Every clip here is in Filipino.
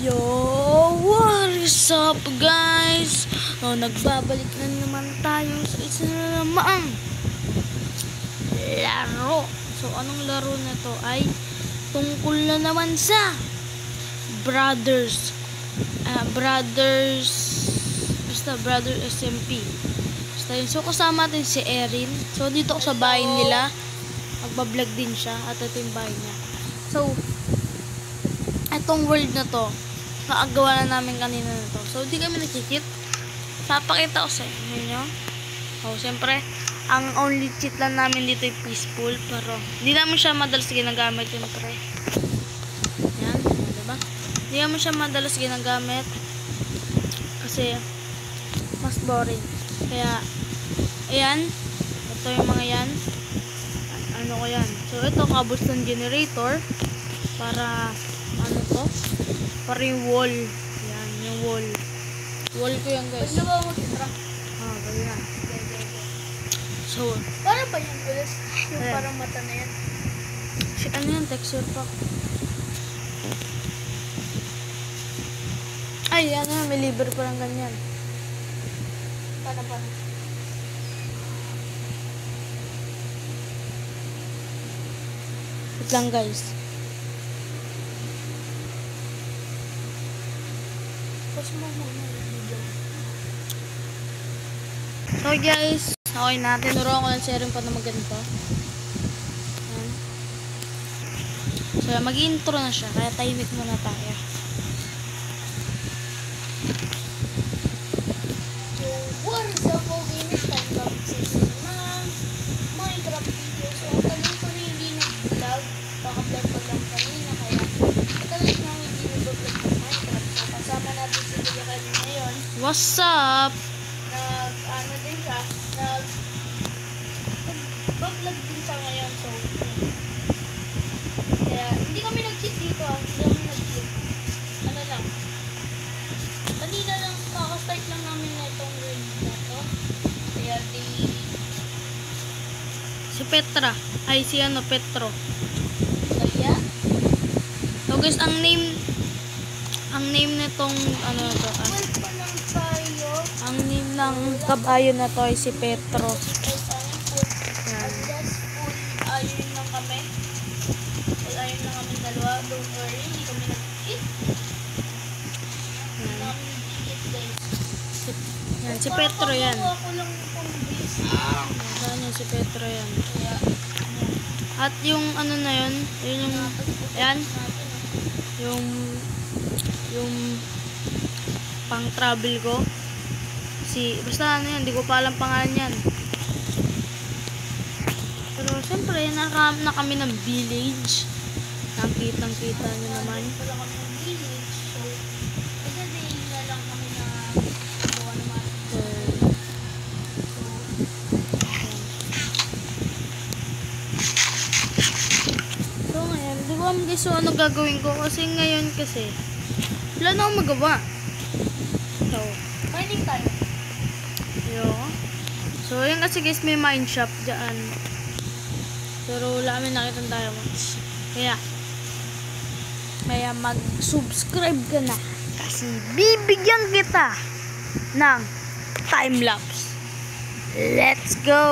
Yo, what is up guys? Nagbabalik na naman tayo sa isa na namang laro. So, anong laro na to ay tungkol na naman sa Brothers SMP. Basta yun. So, kasama natin si Erin. So, dito ako sa bahay nila. Magbablog din siya at ito yung bahay niya. So, itong world na to, nakagawa na namin kanina na to. So, di kami nag-cheat. Papakita ko sa inyo. So, siyempre, ang only cheat lang namin dito ay peaceful. Pero, di namin siya madalas ginagamit, siyempre. Yan, diba? Di namin siya madalas ginagamit. Kasi, mas boring. Kaya, ayan. Ito yung mga yan. Ano ko yan? So, ito, cobblestone generator. Para, ano to? Para yung wall. Yan, yung wall. Wall ko yan, guys. Pwede ba mag-tra? Pwede na. So, Parang ba yan ulit? Yung ayan. parang mata na yan. Ano yan? Texture pack. Ay, yan na. May liver parang ganyan. Paano? Wait lang, guys. Tapos mo muna yung video. So, guys. Okay na. Tinuruan ko lang si Erin pa na magganito. Yan. So, mag-intro na siya. Kaya tahimik muna tayo. So, what is up all gamers? Time lang sa Minecraft video. So, ang tagal ko na hindi nag-vlog. Baka-vlog ko lang kanina. Kaya, matagal na hindi nag-vlog ng Minecraft. So, kasama natin si Kuya Kevin ngayon. What's up? Ano din siya, nag-vlog din siya ngayon. So, kaya, hindi kami nag-cheat dito. Hindi kami nag-cheat. Ano lang. Kanina lang, kakastart lang namin na itong world na to. Kaya, Si Petra. Ay, si ano, Petro. kaya, So, guys, ang name nitong, ano na to, well pa lang tayo. ang name ng kabayo na to ay si Petro. Ay, ano, full. Unless full iron lang kami. Full iron lang kami dalawa. Don't worry, hindi kami nag-cheat. Hindi kami nag-cheat, guys. Yan, si Petro yan. Ako lang itong base. Yan, si Petro yan. Kaya, At yung ano na yun, yun yung, yan, yung pang travel ko. Basta ano yan, hindi ko pa alam pangalan yan. Pero siyempre, na kami ng village. Nakitang-kita nyo naman. wala kami ng village. So, kasi na lang kami na gawa naman. So, ngayon, di ko alam guys so ano gagawin ko. Kasi ngayon kasi, wala na akong magawa. So, Mining tayo. So, yun kasi guys, may mine shop dyan. Pero wala kami nakitang diamonds. Kaya mag-subscribe ka na. Kasi bibigyan kita ng time-lapse. Let's go!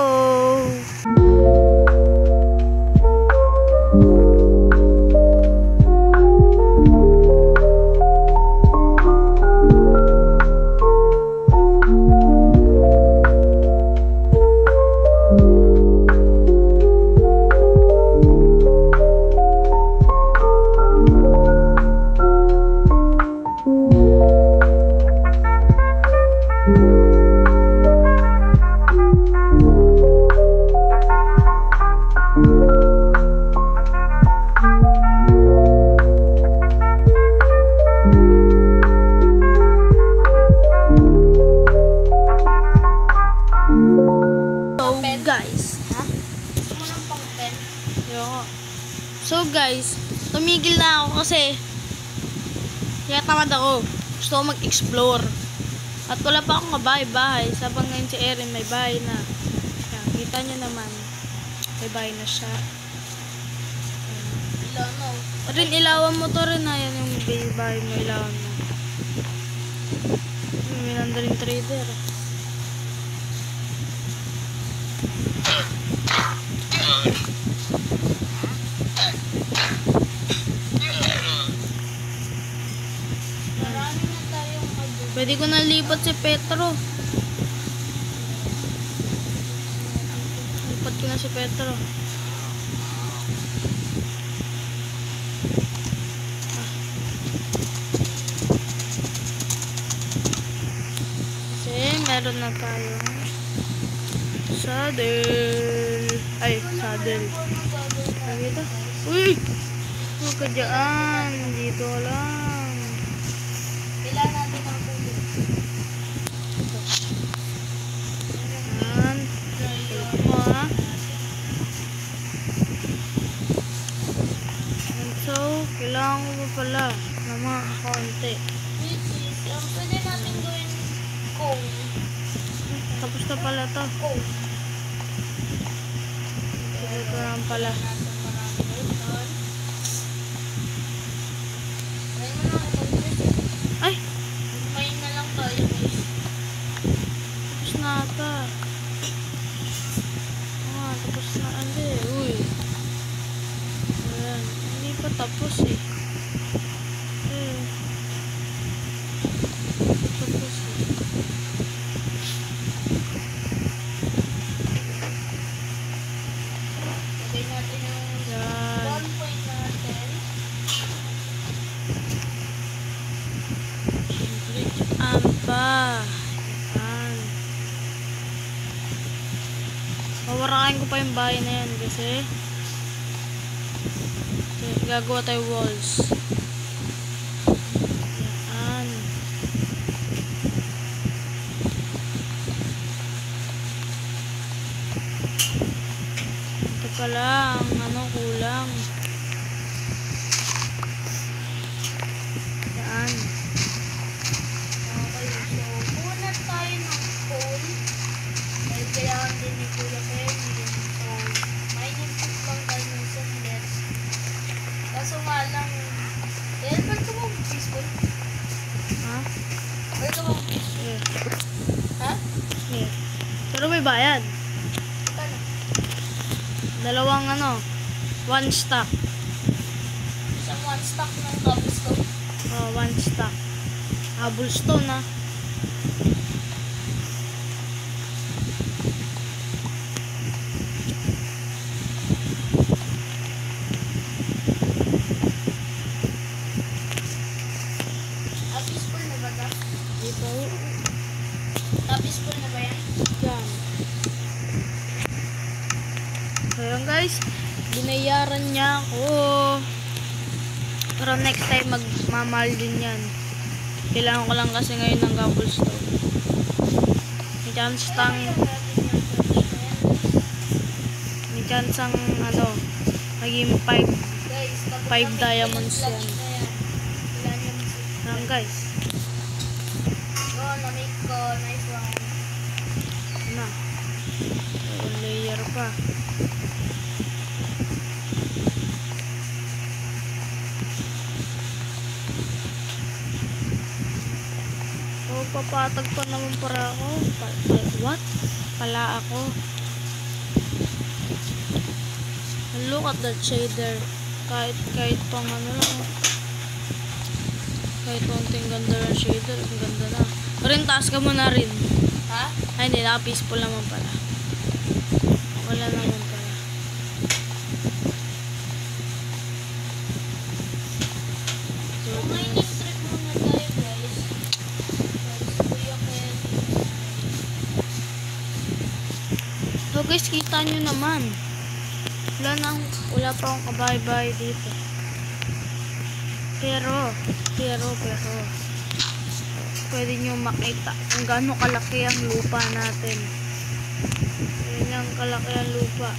So guys, tumigil na ako kasi kaya tamad ako. Gusto ko mag-explore. At wala pa akong kabahay-bahay. Sabang ngayon si Erin may bahay na. Yan, kita nyo naman. May bahay na siya. Ilanaw. Rin, ilawan mo to rin na yan yung baby bahay mo, ilawan mo. May nandaling trader. Marami na tayong adobo. Pwede ko na lipat si Petro. Lipat ko na si Petro. Kasi meron na tayong saddle. Ay, saddle. Lagi ito. Uy! Huwag ka dyan. Dito lang. Kailan natin ang tubig? Yan. Ito mo ha. And so, kailangan ko pa pala na mga kaunti. Which is, pwede natin gawin cone. Tapos na pala to. Cone. Ito lang pala. Natin marami doon. Ngayon mo na ito guys. Ay! Kumain na lang tayo guys. Tapos na ata. Tapos na. Hindi. Uy. Ayan. Hindi pa tapos eh. Tapos eh. Lagay natin yung Yan. ball point natin. Ampa. Yan. Pawarakin ko pa yung bahay na yan kasi gagawa tayo walls. Yan. Ito pala ang kulang. Yan. Okay, so muna tayo ng cone. Dahil kailangan din ni Kuya Kevin. So, may input lang tayo ng saglit. Kaso nga lang, ba't ka mo peaceful? Ha? Ba't ka mo peaceful? Yeah. Ha? Yeah. Pero may bayad. Kano? Dalawang one stack. Isang one stack ng cobblestone. Oh, one stack. Cobblestone na. Peaceful na ba ito? Dito. Peaceful na ba yan? Yan. So yun guys, binayaran niya ako. Pero next time magmamahal din yan. Kailangan ko lang kasi ngayon ng cobblestone. May chance tang may chance ang maging 5 Guys, 5 diamonds yan. Ilan yung Yan guys. na-make ko. Nice one. Na. So, layer pa. So, papatag pa naman para ako. What? Pala ako. Look at that shader. Kahit pang lang. Kahit konting ganda ng shader. Ang ganda na. Rin, taas ka muna rin. Ha? Ay, hindi. Naka-peaceful naman pala. Wala naman pala. So, Mining trip muna tayo guys. Kuya Ken. so guys, kita nyo naman. Wala pa akong kabay-bay dito. Pero, pwede nyo makita kung gaano kalaki ang lupa natin. Yan ang kalaki ang lupa.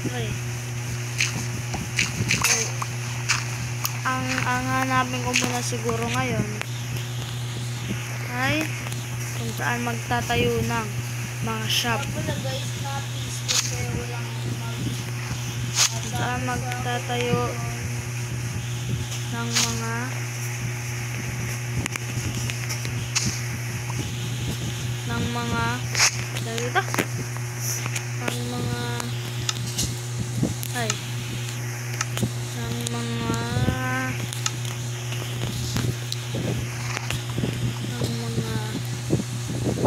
Okay. So, ang hanapin ko muna siguro ngayon ay kung saan magtatayo ng mga shop. Wala guys na peaceful kaya walang Kung saan magtatayo ng mga dito ng mga ay ng mga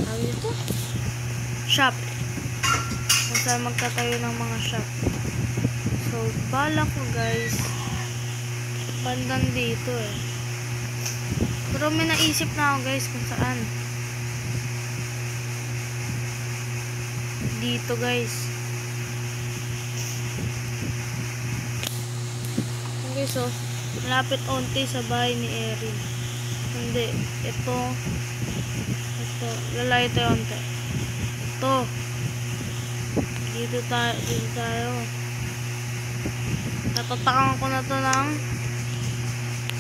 tawag ito shop kung saan magtatayo ng mga shop. So bala ko guys bandang dito eh, pero may naisip na ako guys kung saan. Dito guys. Okay, so malapit onti sa bahay ni Erin. Hindi, ito lalayo tayo onti. Ito dito tayo. Natatakan ko na to ng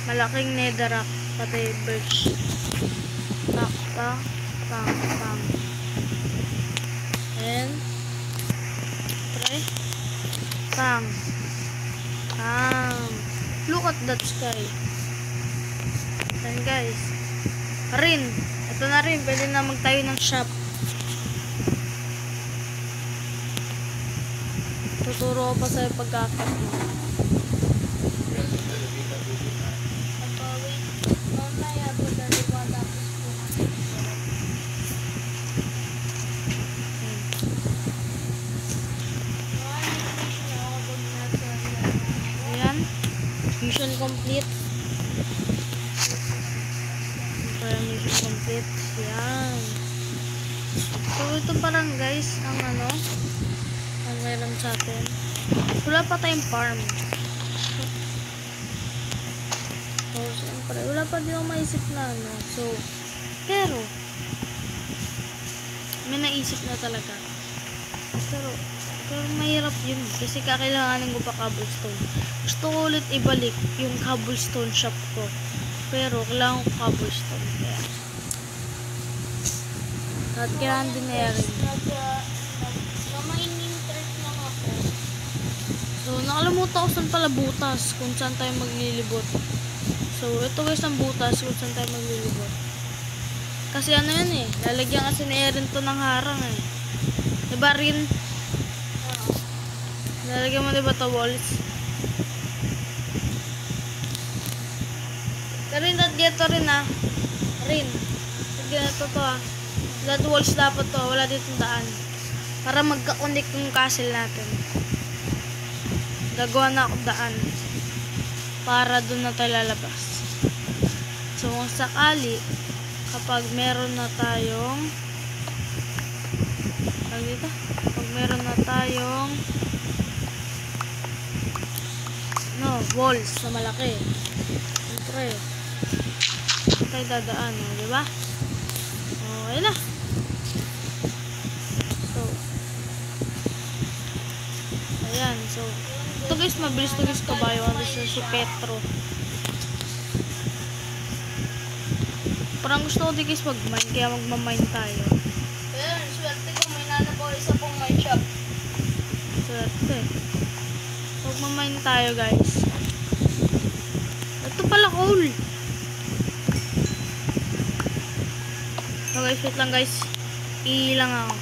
malaking netherrack pati birch. Pang and try pang look at that sky. Then guys rin, ito na rin, pwede na magtayo ng shop. Tuturo ko pa sa'yo pagkakap mo. Mamaya po daliwala po po. Ayan. Mission complete. Mission complete. Ayan. So, ito parang guys, ang meron sa atin. Wala pa tayong farm. So, siyempre, wala pa din ako maisip na So, pero, may naisip na talaga. Pero mahirap yun. Kasi kakailanganin ko pa cobblestone. Gusto ko ulit ibalik yung cobblestone shop ko. Pero kailangan ko cobblestone. Kaya. At kailangan din na yarin. Namainin trip lang ako. So, nakalimutan ko saan pala butas. Kung saan tayo maglilibot. So, ito guys ang butas kung saan tayo maglilibot. Kasi ano yan eh. Lalagyan kasi ni Erin to ng harang eh. Diba rin? Lalagyan mo diba to walls? Rin at dito rin ah. Rin. Ganito to ah. That walls dapat to. Wala ditong daan. Para magka-connect yung castle natin. Gagawa na ako daan. Para doon na tayo lalabas. So kung sakali, kapag meron na tayong walls na malaki. Siyempre, tayo dadaan, di ba? Okay na. So, ayan. So, ito guys, mabilis to guys kabayo. Ano si Petro. Parang gusto ko di guys mag-mine, kaya magmamine tayo. Ayun, swerte ko. May nanap ako isa pong mine shop. Swerte. Magmamine tayo guys. Ito pala coal. So guys, wait lang guys. Ilang ako.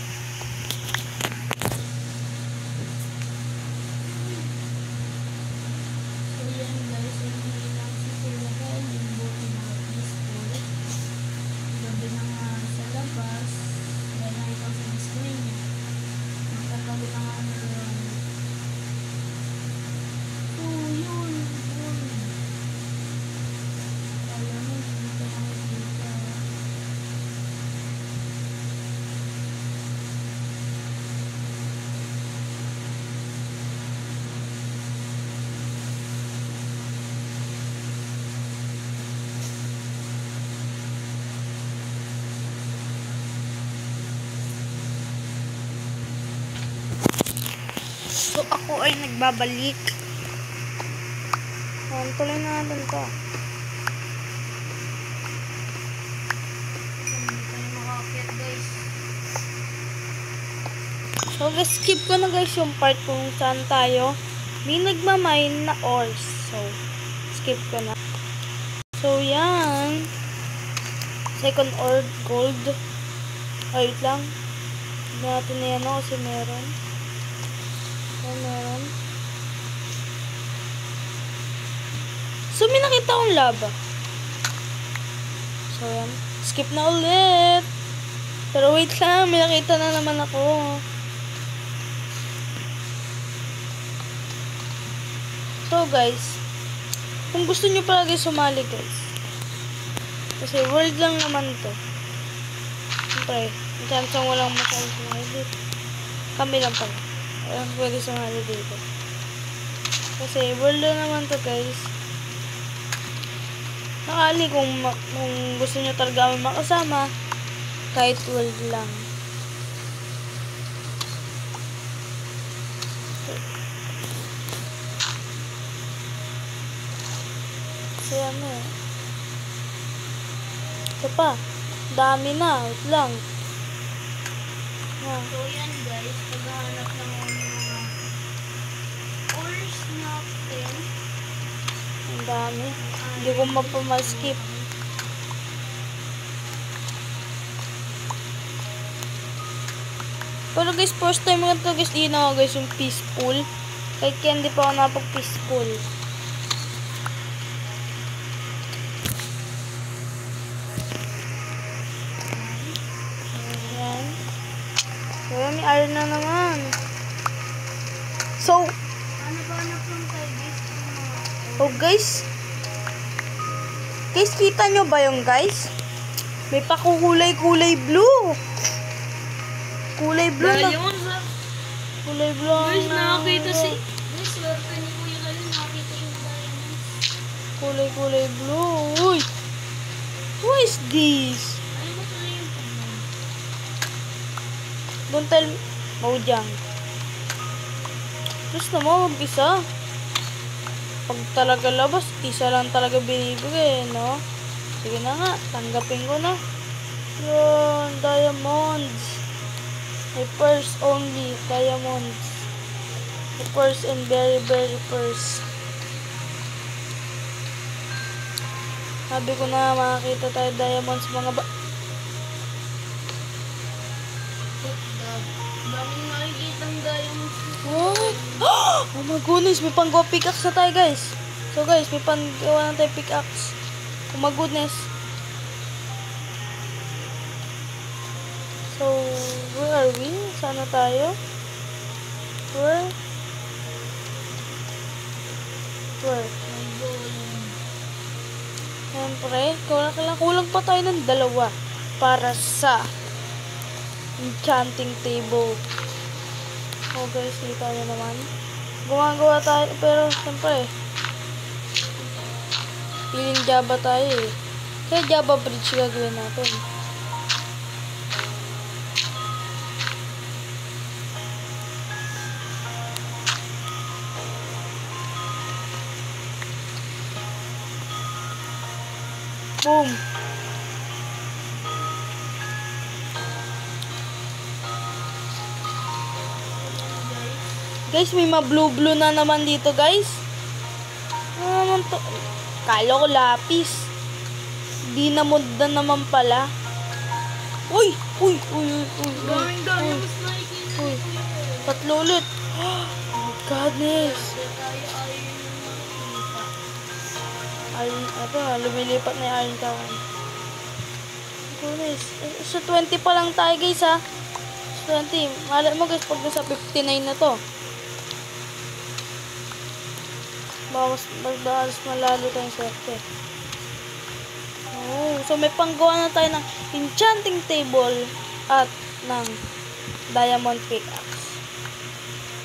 So yan guys, hindi lang si Kuya Ken, yung buti na peaceful. Gabi na nga sa labas. Kaya nakita ko sa screen niya. Nagkatabi na nga na yun. So yun. Kaya mo, hindi ko nakikita. So ako ay nagbabalik. Tuloy na natin to. Hindi tayo makakakit guys. So guys, skip ko na guys yung part kung saan tayo may nagmamine na ores. So, skip ko na. So, yan. Second orb gold. Ay, wait lang. Hindi natin na yan kasi meron. Yan, meron. So, may nakita akong lava. So, yan. Skip na ulit. Pero wait lang, may nakita na naman ako. So, guys. Kung gusto nyo palagi sumali, guys. Kasi world lang naman to. Siyempre, may chance ang walang masyadong sumali dito. Kami lang pala. Walang pwede sumali dito. Kasi world lang naman to, guys. Nakali kung gusto nyo talaga kami makasama, kahit world lang. Kasi ano eh. Ito pa. Dami na. Wait lang. So, yan guys. Paghahanap ng mga ores natin. Ang dami. Hindi ko mapamaskip. Pero guys, first time ko ito guys, yun ako guys, yung peaceful. Kahit kaya hindi pa ako napag-peaceful. Ayan. Kaya may iron na naman. So, Ano ba na pang tayo guys? oh guys. Guys, kita nyo ba yung guys? May pakukulay-kulay blue. Kulay blue na. Kulay blue. Guys, na- nakakita si... Guys, swerte ni Kuya Kalin. Nakakita yung diamonds. Kulay-kulay blue. Uy! Who is this? Ano ba pala yung pagmam? Don't tell Mojang. Tapos naman, mag-isa. Pag talaga labas, isa lang talaga binibigay, no? Sige na nga, tanggapin ko na. Yun, diamonds. My purse only, diamonds. My purse and very, very purse. Sabi ko na, makakita tayo diamonds mga ba... Daming makikita ang diamonds. What? Oh my goodness, may pang-go pickaxe na tayo guys. So guys, may pang-gawa na tayo pickaxe. Oh my goodness. So, where are we? Saan na tayo? Where? Where? Siyempre, kulang pa tayo ng dalawa para sa enchanting table. Oh guys, kita nyo naman. Gumagawa tayo, pero siyempre, feeling Java tayo eh. Kaya Java bridge gagawin natin. Boom! Guys, may ma-blue-blue na naman dito, guys. Ano naman to? Kala ko lapis. Dinamod na naman pala. Uy! Uy! Uy! Uy! Uy! Daming Uy! diamonds nakikita Uy! ni Kuya Kalin. Tatlo ulit. Oh my goodness. Kasi tayo ay nakikita. Iron, ito nga, lumilipat na yung iron tower. Goodness. Sa 20 pa lang tayo, guys, ha. Sa 20. Malay mo, guys, pag nasa 59 na to. Baka mas malalo tayong swerte. Oh, so may panggawa na tayo ng enchanting table at ng diamond pickaxe.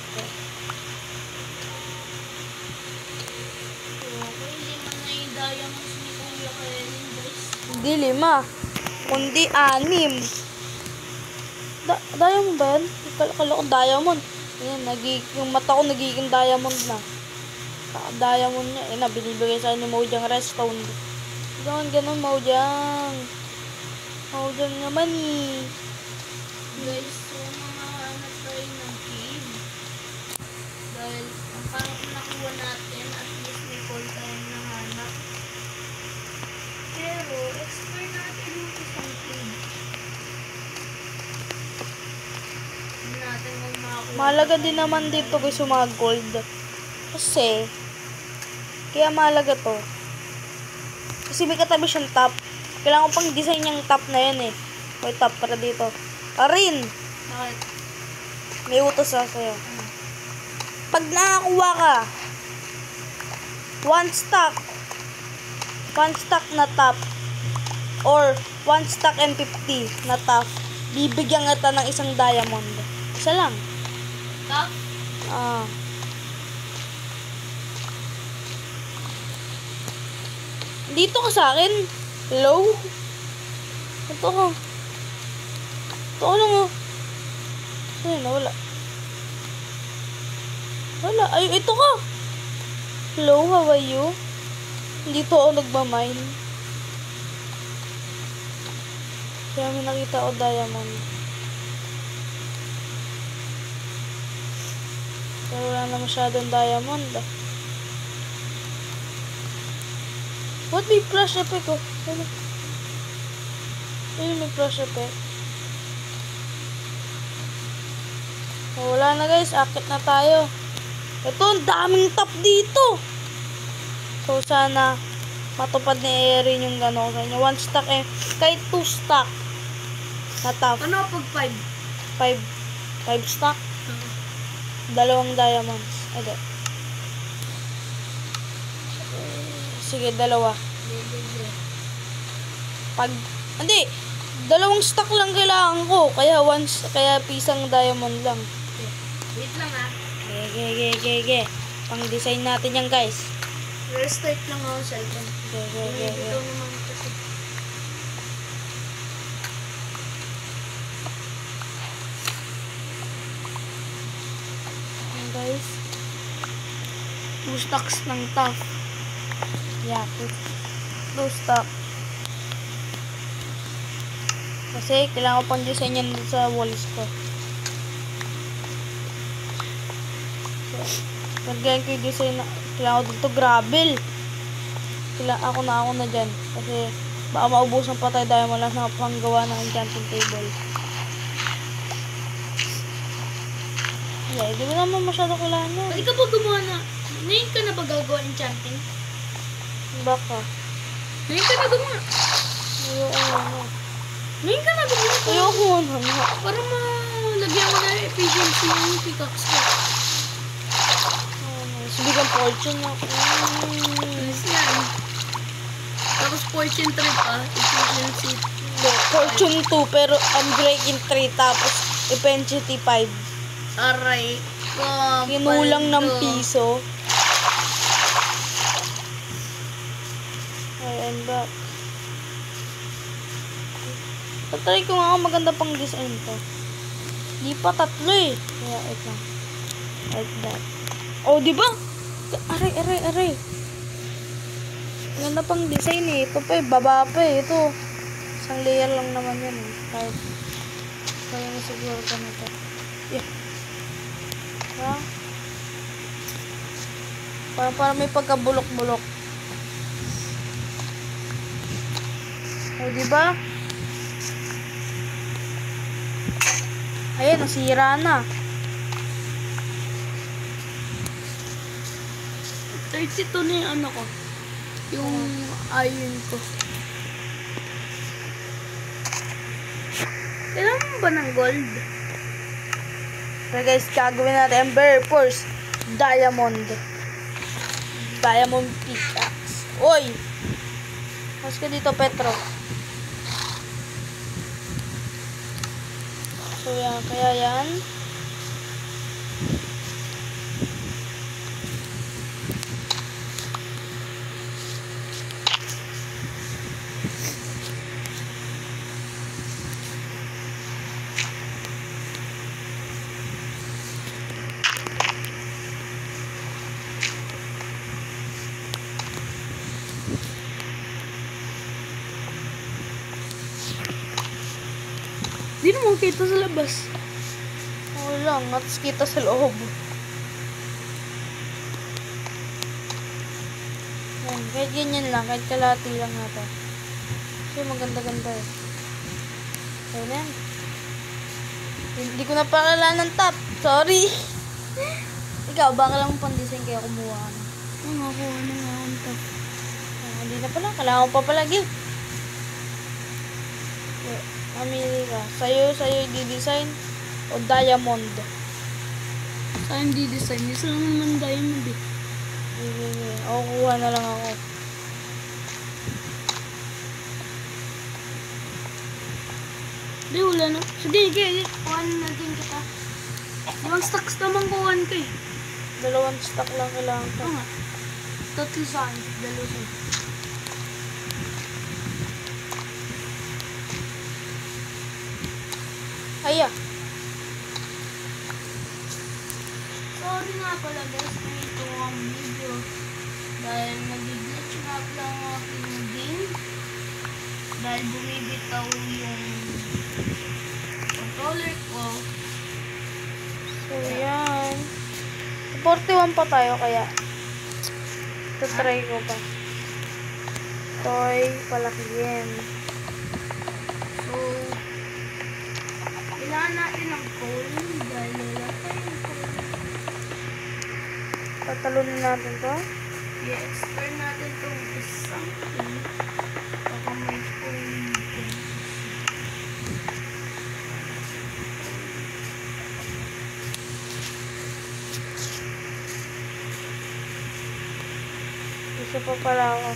Okay. Okay, lima na yung diamonds ni Kuya Kalin, guys. Hindi 5, kundi 6. Diamond ba yan? Kala ko diamond. Ayan, yung mata ko nagiging diamond na. Diamond niya. Eh, binibigay sa ni Mojang redstone. Ganun, Mojang. Mojang naman eh. Guys, so mga hanap tayo ng cave. Dahil ang parang nakuha natin, at least may call tayong nahanap. Mahalaga din naman dito guys yung mga gold. Kasi, kaya mahalaga to. Kasi may katabi siyang top. Kailangan ko pang design yung top na yan eh. May top para dito. Arin! Bakit? May utos sa'yo. Pag nakakuha ka, one stack na top, or one stack M50 na top, bibigyan kita ng isang diamond. Isa lang. Top? Dito ka sa akin. Hello? Ito ka. Ito ka lang oh. Ayun, wala. Wala. Ay, ito ka. Hello, how are you? Dito ako nagmamine. Kaya may nakita ako diamond. Pero wala na masyadong diamond. What may flash effect oh? Ayun may flash effect. So, wala na guys, akit na tayo. Ito, ang daming top dito. So, sana matupad ni Erin yung gano'n sa inyo. One stack eh, kahit 2 stack na top. Ano pag 5? 5 stack? Dalawang diamonds. Ede. Sige, dalawa. Hindi, dalawang stack lang kailangan ko. Kaya kaya pisang diamond lang. Wait lang ah. Ge. Pang-design natin yan, guys. Restart lang ako sa cellphone. Ge. Ito naman kasi. Yan, guys. 2 stacks ng tough. Yeah, 2 stack. Kasi kailangan ko pang design yan sa walls ko. Lagyan ko yung design na kailangan ko dito gravel. Ako na dyan. Kasi baka maubusan pa tayo dahil wala na panggawa ng enchanting table. Yeah, hindi mo naman masyado kailangan yun. Pwede ka ba gumawa na? Ngayon ka na ba gagawa enchanting? Baka. Ngayon ka na gumawa. Ayoko. Ngayon ka na gumawa. Ayoko na. Para malagyan mo na yung efficiency yung pickaxe ko. Bigyan fortune na. Yes yan. Tapos fortune 3 pa. Efficiency. Hindi, fortune 2 pero unbreaking 3 tapos efficiency 5. Aray. Ginulang ng piso. Ay, I'm back. Tatry ko nga maganda pang design to. Di pa 3 eh. Kaya, wait lang. Like that. Oh, di ba? Aray. Ganda pang design eh. Ito pa eh, baba pa eh. Ito. Isang layer lang naman yan eh. Kahit kaya na siguro ka na ito. Yeah. Diba? Parang may pagkabulok-bulok. Oh, diba? Ayan, nasira na. 32 na yung ano ko. Yung iron ko. Kailangan mo ba ng gold? So guys, gagawin natin ang very first diamond pickaxe. Oy! Mas ka dito, Petro. So yan, kaya yan. Di naman kita sa labas. Oo lang, at kita sa loob. Yan, kahit ganyan lang, kahit kalahati lang natin. Kasi maganda-ganda eh. Ayun na yan. Hindi ko na pakailangan ng top. Sorry. Ikaw, baka lang pang-design kaya kumuha ka na. Kuha na nga ako nito. Hindi na pala. Kailangan ko pa pala gift. Mamili ka. Sa'yo i-design o diamond. Saan hindi design? Isa lang naman diamond eh. O, kuha na lang ako. Hindi, wala na. Sige, kuhaan natin kita. Ibang stocks naman kuhaan ka eh. 2 stock lang kailangan ko. Oo nga. 3 saan? 2 saan. Aya. Sorry nga pala guys, ito ang video. Dahil nag-glitch nga lang ang aking game. Dahil bumibitaw yung controller ko. So, yan. 41 pa tayo kaya. Try ko pa. Toy, palakihin. So, kailangan natin ng coal dahil wala tayong coal. Tatalunin natin to. I-explore natin itong isang thing. Baka may coal din. Isa pa pala ako.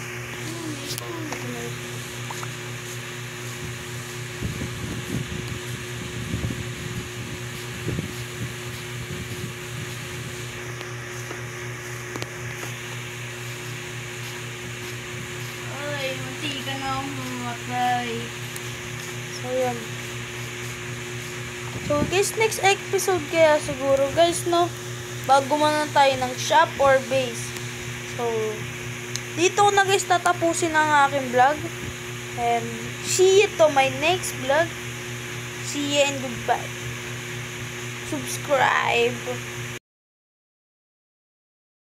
Ay, munti ka na akong mamatay. So, yan. So, guys, next episode kaya siguro, guys, no? Bago man tayo ng shop or base. So, dito ko na guys tatapusin ang aking vlog. And, see you to my next vlog. See you and goodbye. Subscribe.